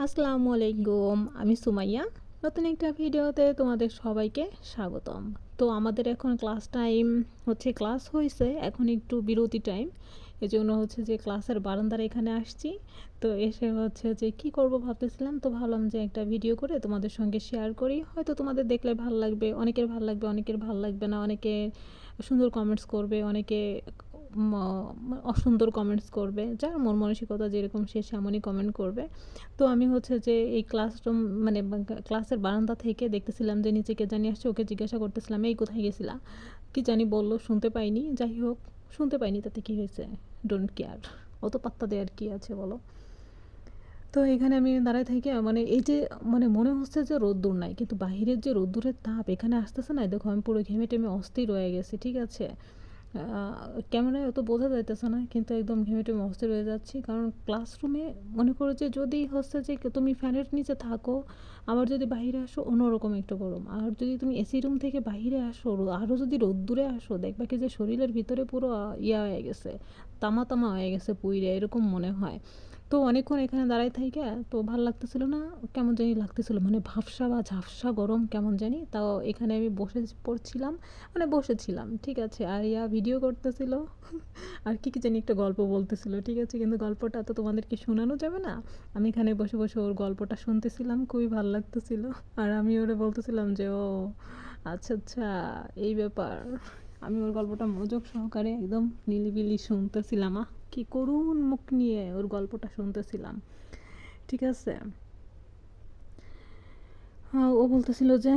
আসসালামু আলাইকুম, আমি সুমাইয়া। নতুন একটা ভিডিওতে তোমাদের সবাইকে স্বাগতম। তো আমাদের এখন ক্লাস টাইম হচ্ছে, ক্লাস হয়েছে, এখন একটু বিরতি টাইম। এজন্য হচ্ছে যে ক্লাসের বারান্দার এখানে আসছি। তো এসে হচ্ছে যে কি করব ভাবতেছিলাম, তো ভাবলাম যে একটা ভিডিও করে তোমাদের সঙ্গে শেয়ার করি। হয়তো তোমাদের দেখলে ভালো লাগবে, অনেকের ভালো লাগবে, অনেকের ভালো লাগবে না। অনেকে সুন্দর কমেন্টস করবে, অনেকে অসুন্দর কমেন্টস করবে। যার মন মানসিকতা যেরকম সে সেমনই কমেন্ট করবে। তো আমি হচ্ছে যে এই ক্লাসরুম মানে ক্লাসের বারান্দা থেকে দেখতেছিলাম যে নিচে কে জানি আসছে, ওকে জিজ্ঞাসা করতেছিলাম এই কোথায় গেছিলা, কি জানি বললো, শুনতে পাইনি। যাই হোক, শুনতে পাইনি তাতে কি হয়েছে, ডোন্ট কেয়ার, অত পাত্তা দেওয়ার কি আছে বলো। তো এখানে আমি দাঁড়ায় থেকে মানে এই যে মানে মনে হচ্ছে যে রোদ্দুর নাই, কিন্তু বাহিরের যে রোদ্দুরের তাপ এখানে আসতেছে না, দেখো আমি পুরো ঘেমে টেমে অস্থির হয়ে গেছি, ঠিক আছে। ক্যামেরায় অত বোঝা যাইতেছে না, কিন্তু একদম ঘেমে টেমে অস্থির হয়ে যাচ্ছি। কারণ ক্লাসরুমে মনে করো যে যদি হচ্ছে যে তুমি ফ্যানের নিচে থাকো, আবার যদি বাইরে আসো অন্যরকম একটা গরম, আর যদি তুমি এসি রুম থেকে বাইরে আসো আরও যদি রোদ্দুরে আসো, দেখবা কি যে শরীরের ভিতরে পুরো ইয়া হয়ে গেছে, তামা তামা হয়ে গেছে পুইরে, এরকম মনে হয়। তো অনেকক্ষণ এখানে দাঁড়ায় থাইকা তো ভাল লাগতেছিল না, কেমন জানি লাগতেছিল, মানে ভাবসা বা ঝাপসা গরম কেমন জানি। তাও এখানে আমি বসে পড়ছিলাম, মানে বসেছিলাম, ঠিক আছে। আর ইয়া ভিডিও করতেছিল আর কি কি জানি একটা গল্প বলতেছিল, ঠিক আছে, কিন্তু গল্পটা তো তোমাদেরকে শোনানো যাবে না। আমি এখানে বসে বসে ওর গল্পটা শুনতেছিলাম, খুবই ভালো লাগতেছিল। আর আমি ওরে বলতেছিলাম যে ও আচ্ছা আচ্ছা, এই ব্যাপার। আমি ওর গল্পটা মনোযোগ সহকারে একদম নিলিবিলি শুনতেছিলাম। কি করুণ মুখ নিয়ে ওর গল্পটা শুনতেছিলাম, ঠিক আছে। হ্যাঁ, ও বলতেছিল যে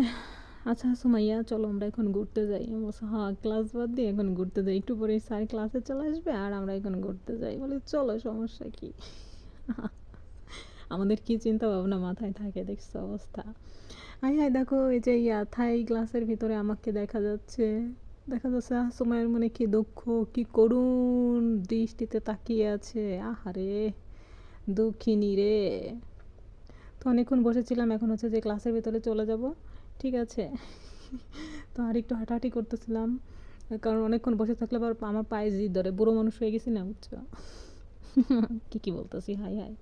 আচ্ছা সুমাইয়া চলো আমরা এখন ঘুরতে যাই। আমি বলছি হ্যাঁ, ক্লাস বাদ দিয়ে এখন ঘুরতে যাই, একটু পরে স্যার ক্লাসে চলে আসবে আর আমরা এখন ঘুরতে যাই। বলি চলো, সমস্যা কি। আমাদের কি চিন্তা ভাবনা মাথায় থাকে, দেখছো অবস্থা। আই হাই, দেখো এই যে ইয়া থাই গ্লাসের ভিতরে আমাকে দেখা যাচ্ছে, দেখা যাচ্ছে সুমাইয়ের মনে কি দুঃখ, কি করুণ দৃষ্টিতে তাকিয়ে আছে। আহারে দুঃখিনী রে। তো অনেকক্ষণ বসেছিলাম, এখন হচ্ছে যে ক্লাসের ভিতরে চলে যাব, ঠিক আছে। তো আর একটু হাঁটাহাঁটি করতেছিলাম, কারণ অনেকক্ষণ বসে থাকলে আবার আমার পায়ে জিদ ধরে, বুড়ো মানুষ হয়ে গেছি না, বুঝছো। কি বলতেছি, হাই হাই।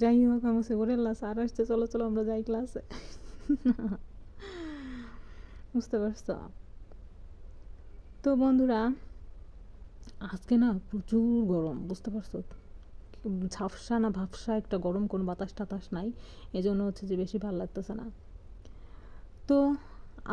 যাই হোক, আমি বলছি ওরে আল্লাহ, স্যার আসছে, চলো চলো আমরা যাই ক্লাসে। বুঝতে পারছো। তো বন্ধুরা, আজকে না প্রচুর গরম, বুঝতে পারছো। ঝাপসা না ভাবসা একটা গরম, কোনো বাতাস টাতাস নাই, এজন্য হচ্ছে যে বেশি ভালো লাগতেছে না। তো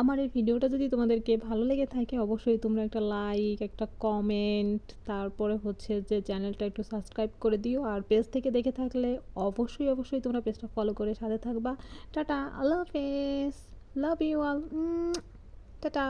আমার এই ভিডিওটা যদি তোমাদেরকে ভালো লেগে থাকে, অবশ্যই তোমরা একটা লাইক, একটা কমেন্ট, তারপরে হচ্ছে যে চ্যানেলটা একটু সাবস্ক্রাইব করে দিও। আর পেজ থেকে দেখে থাকলে অবশ্যই অবশ্যই তোমরা পেজটা ফলো করে সাথে থাকবা। টাটা, আল্লাহ হাফেজ, লাভ ইউ অল, টাটা।